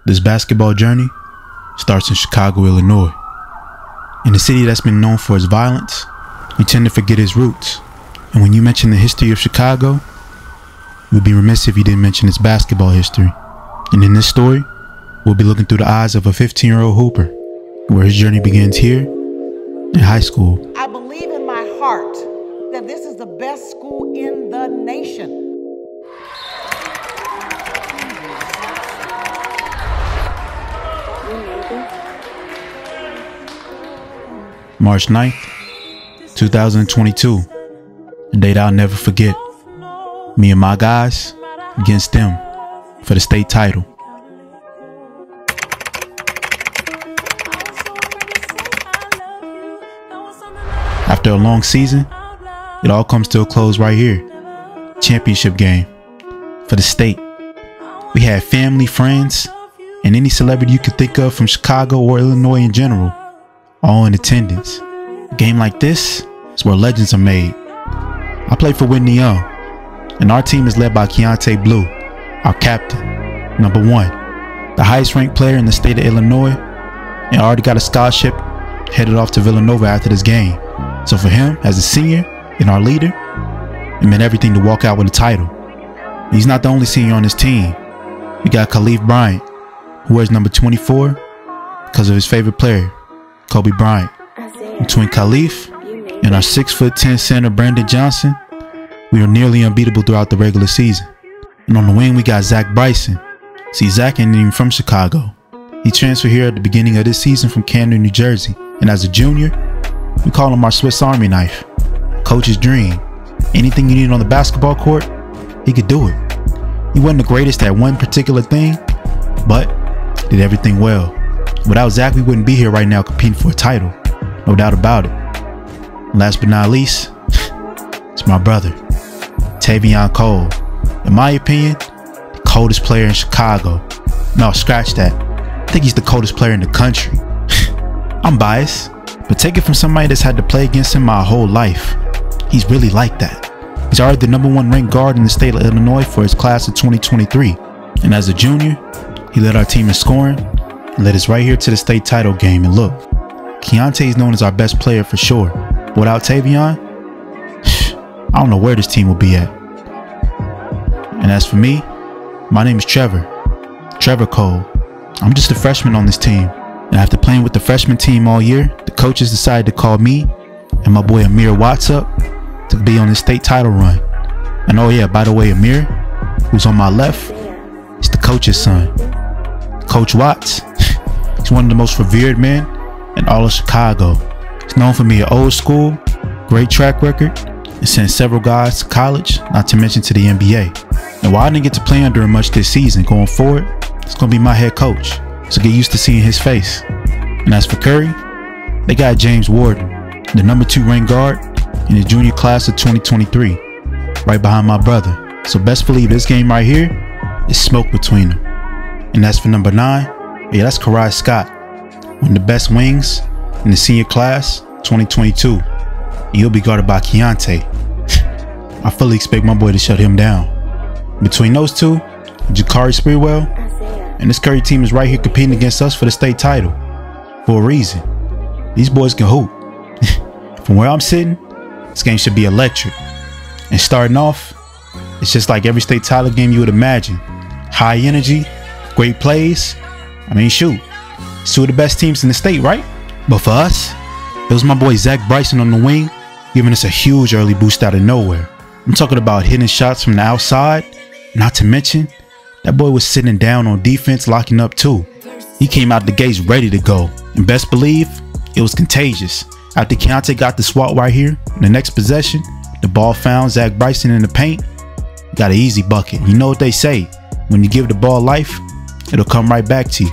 This basketball journey starts in Chicago, Illinois. In a city that's been known for its violence, we tend to forget its roots. And when you mention the history of Chicago, you would be remiss if you didn't mention its basketball history. And in this story, we'll be looking through the eyes of a 15-year-old hooper, where his journey begins here in high school. I believe in my heart that this is the best school in the nation. March 9th, 2022, a date I'll never forget. Me and my guys against them for the state title. After a long season, it all comes to a close right here. Championship game for the state. We had family, friends, and any celebrity you could think of from Chicago or Illinois in general, all in attendance. A game like this is where legends are made. I play for Whitney Young, and our team is led by Keontae Blue, our captain, number 1, the highest ranked player in the state of Illinois, and already got a scholarship headed off to Villanova after this game. So for him, as a senior and our leader, it meant everything to walk out with a title. He's not the only senior on this team. We got Khalif Bryant, who wears number 24 because of his favorite player, Kobe Bryant. Between Khalif and our 6'10" center Brandon Johnson, we were nearly unbeatable throughout the regular season. And on the wing, we got Zach Bryson. See, Zach ain't even from Chicago. He transferred here at the beginning of this season from Camden, New Jersey. And as a junior, we call him our Swiss Army knife. Coach's dream. Anything you need on the basketball court, he could do it. He wasn't the greatest at one particular thing, but did everything well. Without Zach, we wouldn't be here right now competing for a title. No doubt about it. Last but not least, it's my brother, Tavion Cole. In my opinion, the coldest player in Chicago. No, scratch that. I think he's the coldest player in the country. I'm biased, but take it from somebody that's had to play against him my whole life. He's really like that. He's already the number 1 ranked guard in the state of Illinois for his class of 2023. And as a junior, he led our team in scoring and led us right here to the state title game. And look, Keontae is known as our best player for sure. But without Tavion, I don't know where this team will be at. And as for me, my name is Trevor Cole. I'm just a freshman on this team. And after playing with the freshman team all year, the coaches decided to call me and my boy Amir Wassup to be on this state title run. And oh yeah, by the way, Amir, who's on my left, is the coach's son. Coach Watts, he's one of the most revered men in all of Chicago. He's known for being old school, great track record, and sent several guys to college, not to mention to the NBA. And while I didn't get to play under him much this season, going forward, it's going to be my head coach. So get used to seeing his face. And as for Curry, they got James Warden, the number 2 ranked guard in the junior class of 2023, right behind my brother. So best believe this game right here is smoke between them. And as for number 9, yeah, that's Karai Scott, one of the best wings in the senior class 2022. He'll be guarded by Keontae. I fully expect my boy to shut him down. Between those two, Jakari Sprewell, and this Curry team is right here competing against us for the state title. For a reason. These boys can hoop. From where I'm sitting, this game should be electric. And starting off, it's just like every state title game you would imagine. High energy, great plays. I mean, shoot, it's 2 of the best teams in the state, right? But for us, it was my boy Zach Bryson on the wing, giving us a huge early boost out of nowhere. I'm talking about hitting shots from the outside, not to mention, that boy was sitting down on defense, locking up too. He came out the gates ready to go, and best believe, it was contagious. After Keontae got the swat right here, in the next possession, the ball found Zach Bryson in the paint, got an easy bucket. You know what they say, when you give the ball life, it'll come right back to you.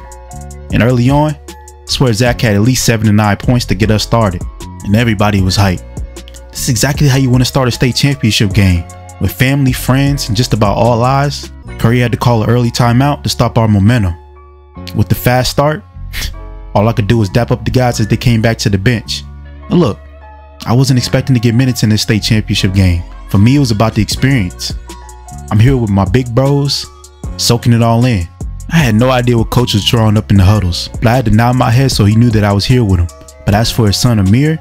And early on, I swear Zach had at least 7 to 9 points to get us started, and everybody was hyped. This is exactly how you want to start a state championship game, with family, friends, and just about all eyes. Curry had to call an early timeout to stop our momentum. With the fast start, all I could do was dap up the guys as they came back to the bench. And look, I wasn't expecting to get minutes in this state championship game. For me, it was about the experience. I'm here with my big bros, soaking it all in. I had no idea what coach was drawing up in the huddles, but I had to nod my head so he knew that I was here with him. But as for his son Amir,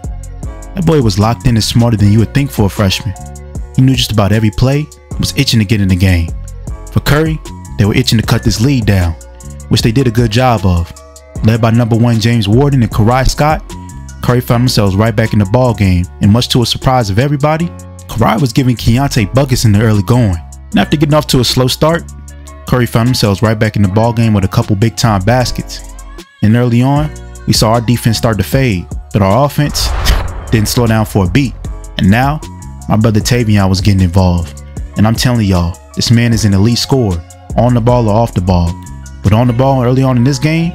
that boy was locked in and smarter than you would think for a freshman. He knew just about every play and was itching to get in the game. For Curry, they were itching to cut this lead down, which they did a good job of. Led by #1 James Warden and Karai Scott, Curry found themselves right back in the ball game, and much to a surprise of everybody, Karai was giving Keontae buckets in the early going. And after getting off to a slow start, Curry found themselves right back in the ball game with a couple big time baskets. And early on, we saw our defense start to fade, but our offense didn't slow down for a beat. And now, my brother Tavion was getting involved. And I'm telling y'all, this man is an elite scorer, on the ball or off the ball. But on the ball early on in this game,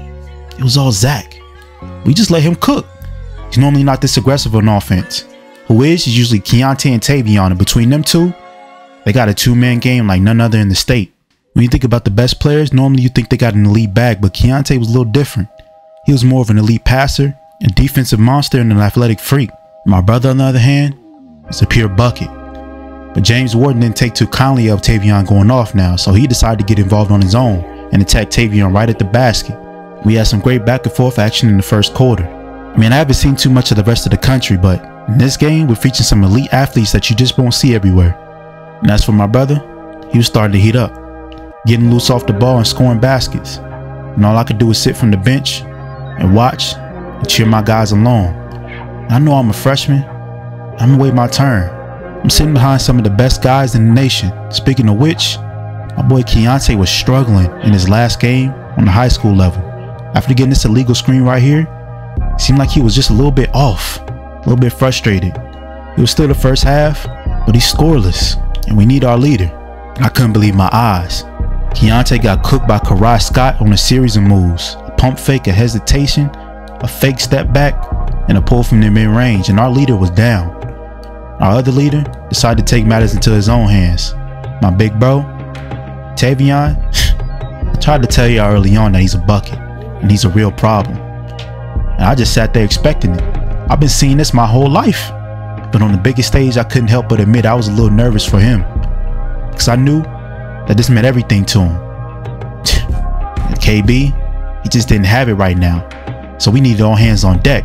it was all Zach. We just let him cook. He's normally not this aggressive on offense. Who is usually Keontae and Tavion, and between them two, they got a two-man game like none other in the state. When you think about the best players, normally you think they got an elite bag, but Keontae was a little different. He was more of an elite passer, a defensive monster, and an athletic freak. My brother, on the other hand, was a pure bucket. But James Warden didn't take too kindly of Tavion going off now, so he decided to get involved on his own and attack Tavion right at the basket. We had some great back and forth action in the first quarter. I mean, I haven't seen too much of the rest of the country, but in this game, we're featuring some elite athletes that you just won't see everywhere. And as for my brother, he was starting to heat up, getting loose off the ball and scoring baskets. And all I could do was sit from the bench and watch and cheer my guys along. And I know I'm a freshman. I'm gonna wait my turn. I'm sitting behind some of the best guys in the nation. Speaking of which, my boy Keontae was struggling in his last game on the high school level. After getting this illegal screen right here, it seemed like he was just a little bit off, a little bit frustrated. It was still the first half, but he's scoreless, and we need our leader. I couldn't believe my eyes. Keontae got cooked by Karai Scott on a series of moves: a pump fake, a hesitation, a fake step back, and a pull from the mid-range, and our leader was down. Our other leader decided to take matters into his own hands. My big bro, Tavion, I tried to tell y'all early on that he's a bucket, and he's a real problem. And I just sat there expecting it. I've been seeing this my whole life. But on the biggest stage, I couldn't help but admit I was a little nervous for him, because I knew that this meant everything to him. And KB, he just didn't have it right now. So we needed all hands on deck,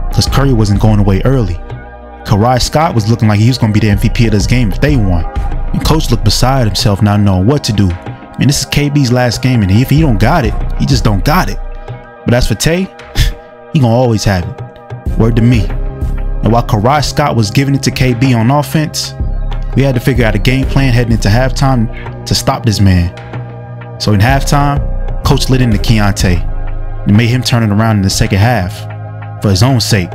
because Curry wasn't going away early. Karai Scott was looking like he was going to be the MVP of this game if they won. And coach looked beside himself, not knowing what to do. I mean, this is KB's last game, and if he don't got it, he just don't got it. But as for Tay, he gonna always have it. Word to me. And while Karai Scott was giving it to KB on offense, we had to figure out a game plan heading into halftime to stop this man. So in halftime, coach lit into Keontae and made him turn it around in the second half for his own sake.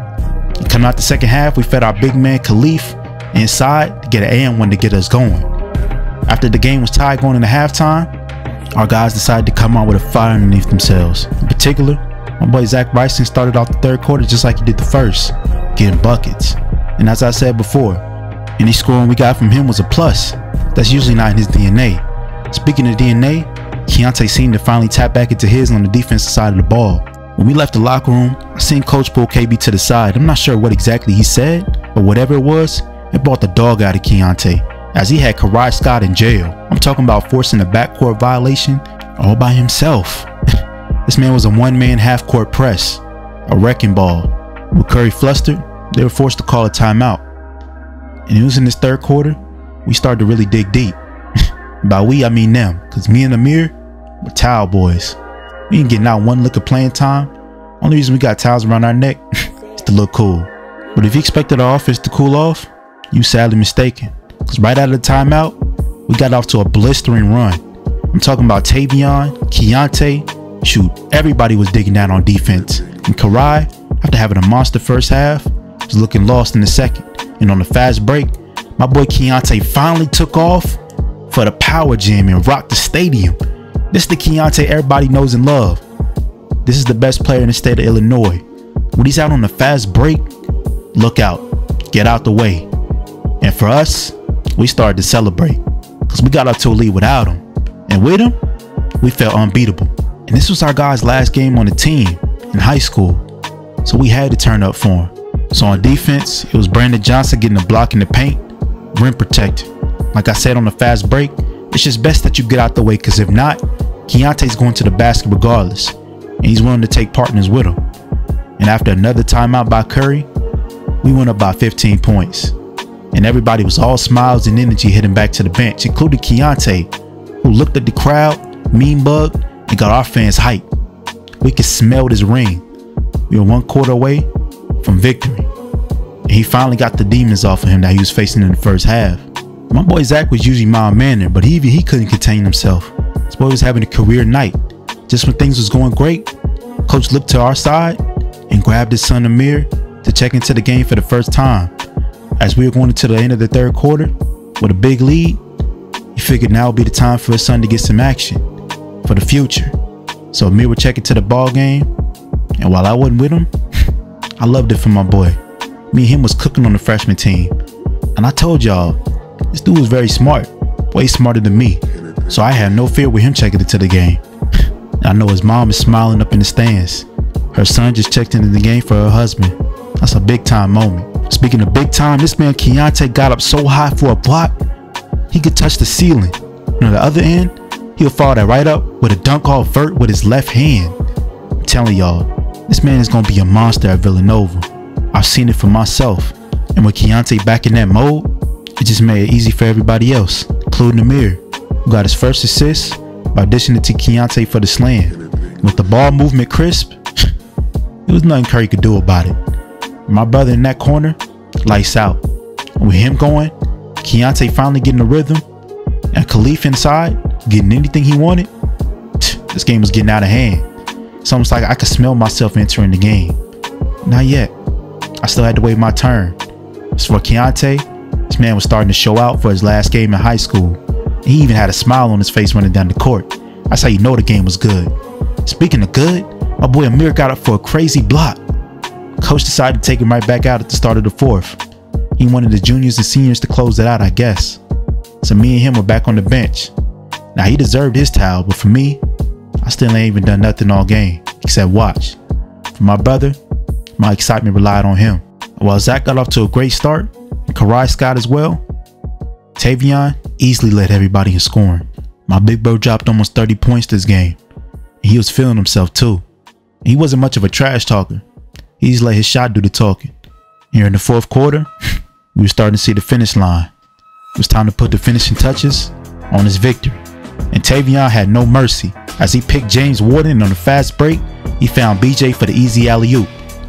And coming out the second half, we fed our big man Khalif inside to get an and-one to get us going. After the game was tied going into halftime, our guys decided to come out with a fire underneath themselves. In particular, my boy Zach Bryson started off the third quarter just like he did the first, getting buckets. And as I said before, any scoring we got from him was a plus. That's usually not in his DNA. Speaking of DNA, Keontae seemed to finally tap back into his on the defensive side of the ball. When we left the locker room, I seen coach pull KB to the side. I'm not sure what exactly he said, but whatever it was, it brought the dog out of Keontae, as he had Karai Scott in jail. I'm talking about forcing a backcourt violation all by himself. This man was a one-man half-court press, a wrecking ball. With Curry flustered, they were forced to call a timeout. And it was in this third quarter, we started to really dig deep. By we, I mean them, because me and Amir were towel boys. We ain't getting out one lick of playing time. Only reason we got towels around our neck is to look cool. But if you expected our offense to cool off, you sadly mistaken. Because right out of the timeout, we got off to a blistering run. I'm talking about Tavion, Keontae, shoot, everybody was digging down on defense. And Karai, after having a monster first half, was looking lost in the second. And on the fast break, my boy Keontae finally took off for the power jam and rocked the stadium. This is the Keontae everybody knows and love. This is the best player in the state of Illinois. When he's out on the fast break, look out, get out the way. And for us, we started to celebrate, because we got up to a lead without him. And with him, we felt unbeatable. And this was our guy's last game on the team in high school, so we had to turn up for him. So on defense, it was Brandon Johnson getting a block in the paint, rim protected. Like I said on the fast break, it's just best that you get out the way, because if not, Keontae's going to the basket regardless, and he's willing to take partners with him. And after another timeout by Curry, we went up by 15 points. And everybody was all smiles and energy heading back to the bench, including Keontae, who looked at the crowd, mean bugged, and got our fans hyped. We could smell his ring. We were 1 quarter away from victory. And he finally got the demons off of him that he was facing in the first half. My boy Zach was usually mild-mannered, but he couldn't contain himself. This boy was having a career night. Just when things was going great, coach looked to our side and grabbed his son Amir to check into the game for the first time. As we were going into the end of the third quarter with a big lead, he figured now would be the time for his son to get some action for the future. So Amir would check into the ball game, and while I wasn't with him, I loved it for my boy. Me and him was cooking on the freshman team, and I told y'all, this dude was very smart, way smarter than me. So I had no fear with him checking into the game. I know his mom is smiling up in the stands. Her son just checked into the game for her husband. That's a big time moment. Speaking of big time, this man Keontae got up so high for a block, he could touch the ceiling. And on the other end, he'll follow that right up with a dunk off vert with his left hand. I'm telling y'all, this man is gonna be a monster at Villanova. I've seen it for myself. And with Keontae back in that mode, it just made it easy for everybody else, including Amir, who got his first assist by dishing it to Keontae for the slam. With the ball movement crisp, there was nothing Curry could do about it. My brother in that corner, lights out. And with him going, Keontae finally getting a rhythm, and Khalif inside, getting anything he wanted, this game was getting out of hand. It's almost like I could smell myself entering the game. Not yet. I still had to wait my turn. As for Keontae, this man was starting to show out for his last game in high school. And he even had a smile on his face running down the court. That's how you know the game was good. Speaking of good, my boy Amir got up for a crazy block. Coach decided to take him right back out at the start of the fourth. He wanted the juniors and seniors to close it out, I guess. So me and him were back on the bench. Now he deserved his towel, but for me, I still ain't even done nothing all game, except watch. For my brother, my excitement relied on him. While Zach got off to a great start, and Karai Scott as well, Tavion easily led everybody in scoring. My big bro dropped almost 30 points this game, and he was feeling himself too. And he wasn't much of a trash talker. He just let his shot do the talking. Here in the fourth quarter, we were starting to see the finish line. It was time to put the finishing touches on his victory. And Tavion had no mercy. As he picked James Warden on a fast break, he found BJ for the easy alley-oop.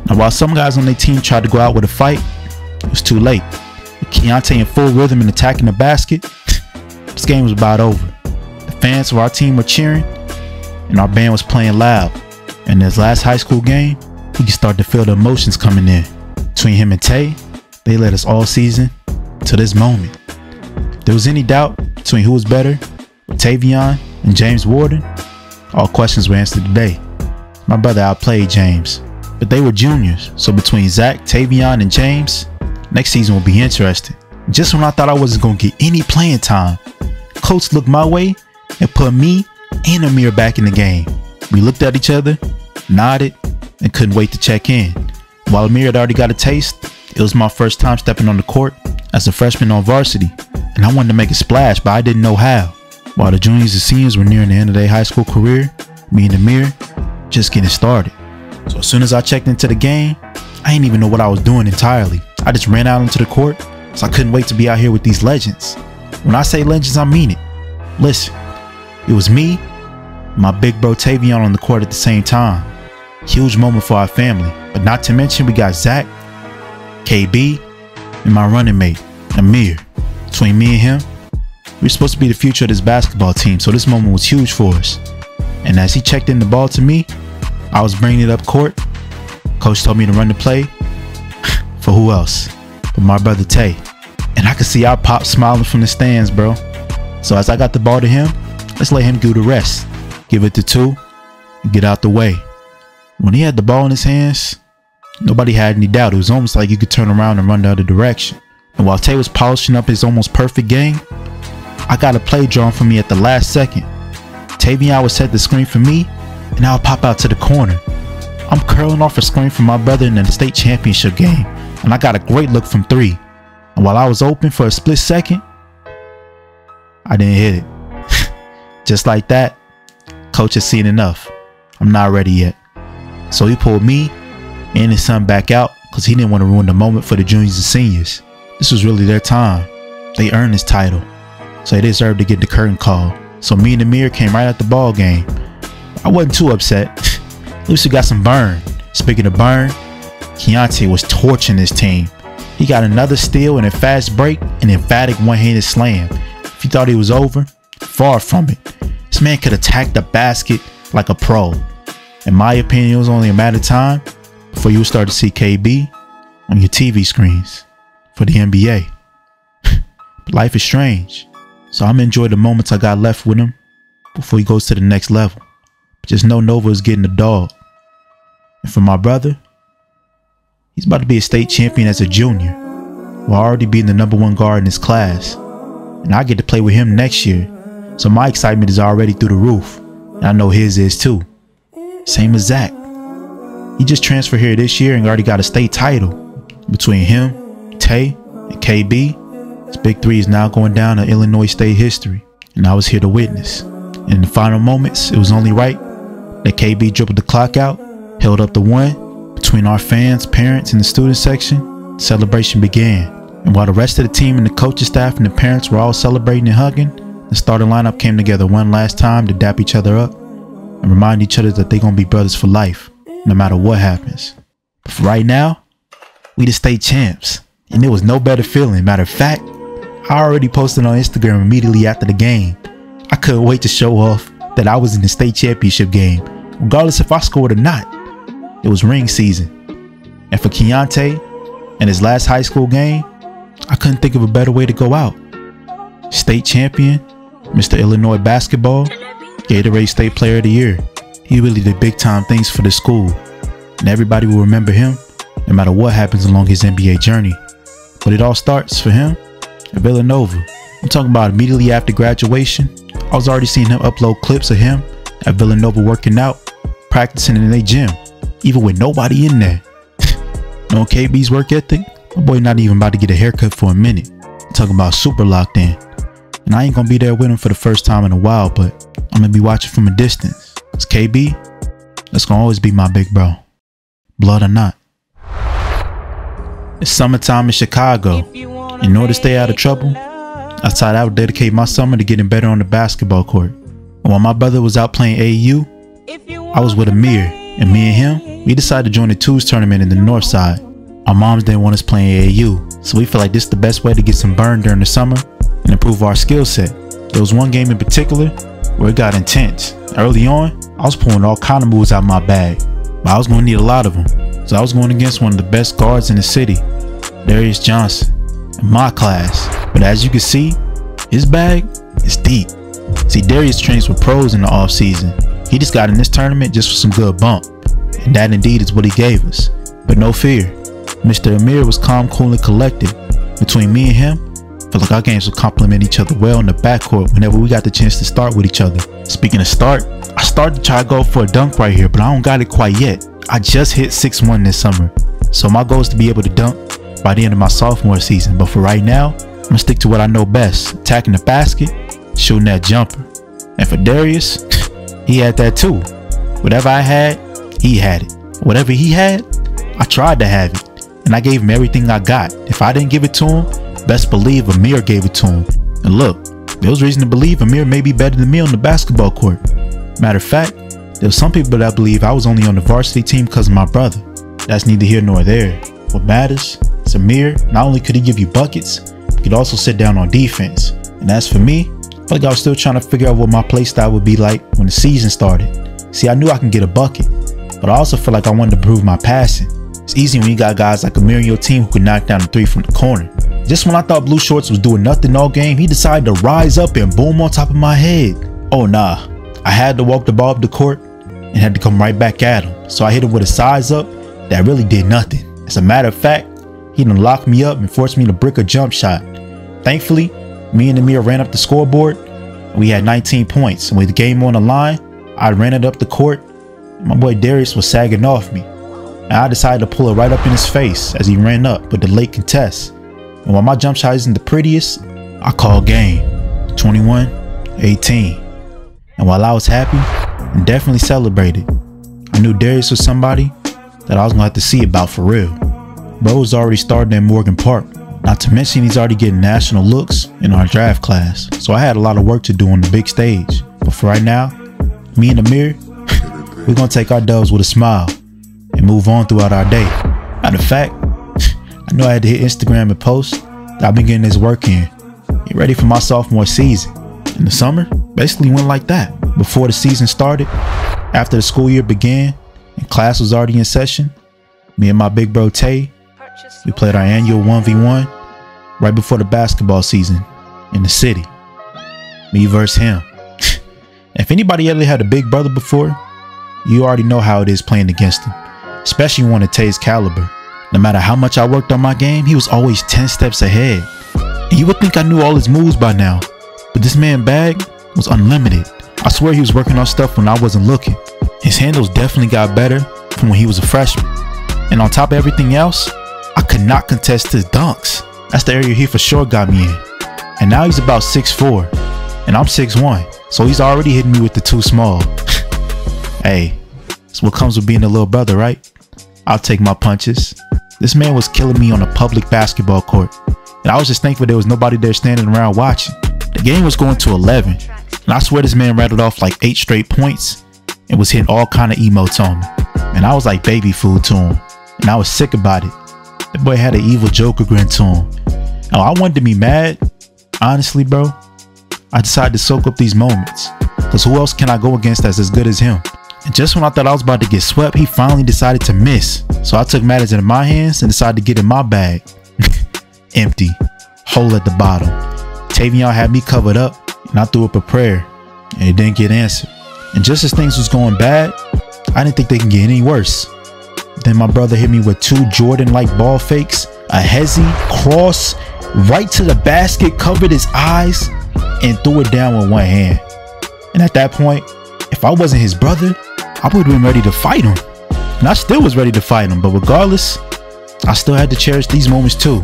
Now while some guys on their team tried to go out with a fight, it was too late. With Keontae in full rhythm and attacking the basket, this game was about over. The fans of our team were cheering, and our band was playing loud. In this last high school game, we could start to feel the emotions coming in. Between him and Tay, they led us all season to this moment. If there was any doubt between who was better, Tavion and James Warden, all questions were answered today. My brother outplayed James, but they were juniors, so between Zach, Tavion, and James, next season will be interesting. Just when I thought I wasn't going to get any playing time, coach looked my way and put me and Amir back in the game. We looked at each other, nodded, and couldn't wait to check in. While Amir had already got a taste, it was my first time stepping on the court as a freshman on varsity, and I wanted to make a splash, but I didn't know how. While the juniors and seniors were nearing the end of their high school career, me and Amir just getting started. So as soon as I checked into the game, I didn't even know what I was doing entirely. I just ran out into the court, so I couldn't wait to be out here with these legends. When I say legends, I mean it. Listen, it was me and my big bro Tavion on the court at the same time. Huge moment for our family, but not to mention we got Zach, KB, and my running mate, Amir. Between me and him, we were supposed to be the future of this basketball team, so this moment was huge for us. And as he checked in the ball to me, I was bringing it up court. Coach told me to run the play for who else but my brother Tay. And I could see our pop smiling from the stands, bro. So as I got the ball to him, let's let him do the rest. Give it to two and get out the way. When he had the ball in his hands, nobody had any doubt. It was almost like you could turn around and run the other direction. And while Tay was polishing up his almost perfect game, I got a play drawn for me at the last second. Tavion would set the screen for me, and I would pop out to the corner. I'm curling off a screen from my brother in the state championship game, and I got a great look from three. And while I was open for a split second, I didn't hit it. Just like that, Coach has seen enough. I'm not ready yet. So he pulled me and his son back out because he didn't want to ruin the moment for the juniors and seniors. This was really their time. They earned this title, so they deserved to get the curtain call. So me and Amir came right at the ball game. I wasn't too upset. At least we got some burn. Speaking of burn, Keontae was torching his team. He got another steal and a fast break, an emphatic one-handed slam. If you thought he was over, far from it. This man could attack the basket like a pro. In my opinion, it was only a matter of time before you would start to see KB on your TV screens for the NBA. But life is strange, so I'm enjoying the moments I got left with him before he goes to the next level. But just know Nova is getting the dog. And for my brother, he's about to be a state champion as a junior, while already being the #1 guard in his class. And I get to play with him next year, so my excitement is already through the roof. And I know his is too. Same as Zach. He just transferred here this year and already got a state title. Between him, Tay, and KB, this big three is now going down in Illinois state history. And I was here to witness. And in the final moments, it was only right that KB dribbled the clock out, held up the one. Between our fans, parents, and the student section, the celebration began. And while the rest of the team and the coaching staff and the parents were all celebrating and hugging, the starting lineup came together one last time to dap each other up and remind each other that they're going to be brothers for life, no matter what happens. But for right now, we the state champs, and there was no better feeling. Matter of fact, I already posted on Instagram immediately after the game. I couldn't wait to show off that I was in the state championship game, regardless if I scored or not. It was ring season. And for Keontae and his last high school game, I couldn't think of a better way to go out. State champion, Mr. Illinois basketball, Gatorade State Player of the Year. He really did big time things for the school, and everybody will remember him no matter what happens along his NBA journey. But it all starts for him at Villanova. I'm talking about immediately after graduation. I was already seeing him upload clips of him at Villanova working out, practicing in their gym, even with nobody in there. Knowing KB's work ethic, my boy not even about to get a haircut for a minute. I'm talking about super locked in. And I ain't gonna be there with him for the first time in a while, but I'm gonna be watching from a distance. Cause KB, that's gonna always be my big bro, blood or not. It's summertime in Chicago. In order to stay out of trouble, I decided I would dedicate my summer to getting better on the basketball court. And while my brother was out playing AAU, I was with Amir, and me and him, we decided to join the twos tournament in the north side. Our moms didn't want us playing AAU, so we feel like this is the best way to get some burn during the summer and improve our skill set. There was one game in particular where it got intense. Early on, I was pulling all kind of moves out of my bag, but I was going to need a lot of them. So I was going against one of the best guards in the city, Darius Johnson, in my class. But as you can see, his bag is deep. See, Darius trains with pros in the off season. He just got in this tournament just for some good bump, and that indeed is what he gave us. But no fear, Mr. Amir was calm, cool, and collected. Between me and him, I feel like our games would complement each other well in the backcourt whenever we got the chance to start with each other. Speaking of start, I started to try to go for a dunk right here, but I don't got it quite yet. I just hit 6'1" this summer, so my goal is to be able to dunk by the end of my sophomore season. But for right now, I'm gonna stick to what I know best: attacking the basket, shooting that jumper. And for Darius, he had that too. Whatever I had, he had it. Whatever he had, I tried to have it, and I gave him everything I got. If I didn't give it to him, best believe Amir gave it to him. And look, there was reason to believe Amir may be better than me on the basketball court. Matter of fact, there was some people that believe I was only on the varsity team because of my brother. That's neither here nor there. What matters is Amir, not only could he give you buckets, he could also sit down on defense. And as for me, I feel like I was still trying to figure out what my play style would be like when the season started. See, I knew I can get a bucket, but I also feel like I wanted to improve my passing. It's easy when you got guys like Amir in your team who can knock down a three from the corner. Just when I thought Blue Shorts was doing nothing all game, he decided to rise up and boom on top of my head. Oh nah, I had to walk the ball up the court and had to come right back at him. So I hit him with a size up that really did nothing. As a matter of fact, he done locked me up and forced me to brick a jump shot. Thankfully, me and Amir ran up the scoreboard and we had 19 points. And with the game on the line, I ran it up the court and my boy Darius was sagging off me. And I decided to pull it right up in his face as he ran up with the late contest. And while my jump shot isn't the prettiest, I called game 21-18. And while I was happy and definitely celebrated. I knew Darius was somebody that I was gonna have to see about for real. Bro was already starting at Morgan Park, not to mention he's already getting national looks in our draft class, so I had a lot of work to do on the big stage. But for right now, me and Amir, we're gonna take our dubs with a smile and move on throughout our day. Matter of fact, I knew I had to hit Instagram and post that I've been getting this work in, get ready for my sophomore season. In the summer, basically went like that. Before the season started, after the school year began and class was already in session, me and my big bro Tay, we played our annual 1v1 right before the basketball season in the city. Me versus him. If anybody ever had a big brother before, you already know how it is playing against him, especially one of Tay's caliber. No matter how much I worked on my game, he was always 10 steps ahead. And you would think I knew all his moves by now, but this man's bag was unlimited. I swear he was working on stuff when I wasn't looking. His handles definitely got better from when he was a freshman. And on top of everything else, I could not contest his dunks. That's the area he for sure got me in. And now he's about 6'4", and I'm 6'1", so he's already hitting me with the too small. Hey, that's what comes with being a little brother, right? I'll take my punches. This man was killing me on a public basketball court, and I was just thankful there was nobody there standing around watching. The game was going to 11, and I swear this man rattled off like 8 straight points and was hitting all kind of emotes on me. And I was like baby food to him, and I was sick about it. That boy had an evil Joker grin to him. Now I wanted to be mad. Honestly, bro, I decided to soak up these moments, because who else can I go against that's as good as him? And just when I thought I was about to get swept, he finally decided to miss. So I took matters into my hands and decided to get in my bag. Empty. Hole at the bottom. Tavion had me covered up, and I threw up a prayer, and it didn't get answered. And just as things was going bad, I didn't think they can get any worse. Then my brother hit me with 2 Jordan-like ball fakes, a hezzy, cross, right to the basket, covered his eyes, and threw it down with one hand. And at that point, if I wasn't his brother, I would have been ready to fight him. And I still was ready to fight him, but regardless, I still had to cherish these moments too.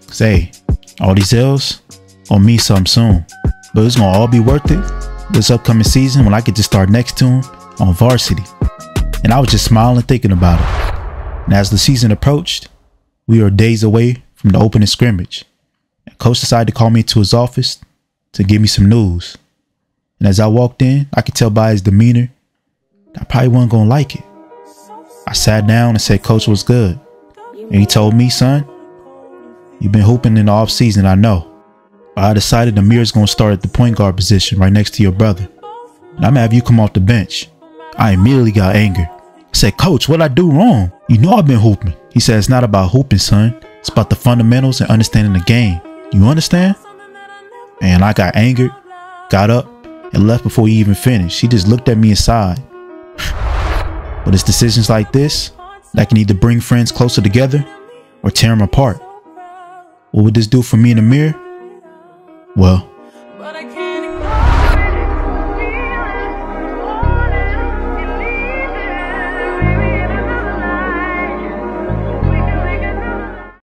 Cause hey, all these L's gonna mean something soon. But it's gonna all be worth it this upcoming season when I get to start next to him on varsity. And I was just smiling thinking about it. And as the season approached, we were days away from the opening scrimmage. And coach decided to call me to his office to give me some news. And as I walked in, I could tell by his demeanor that I probably wasn't gonna like it. I sat down and said, "Coach, what's good?" And he told me, "Son, you've been hooping in the off season, I know. But I decided Amir's gonna start at the point guard position right next to your brother. And I'm gonna have you come off the bench." I immediately got angry. I said, "Coach, what'd I do wrong? You know I've been hooping." He said, "It's not about hooping, son. It's about the fundamentals and understanding the game. You understand?" And I got angered, got up, and left before he even finished. He just looked at me and sighed. But it's decisions like this that can either bring friends closer together or tear them apart. What would this do for me and Amir? Well,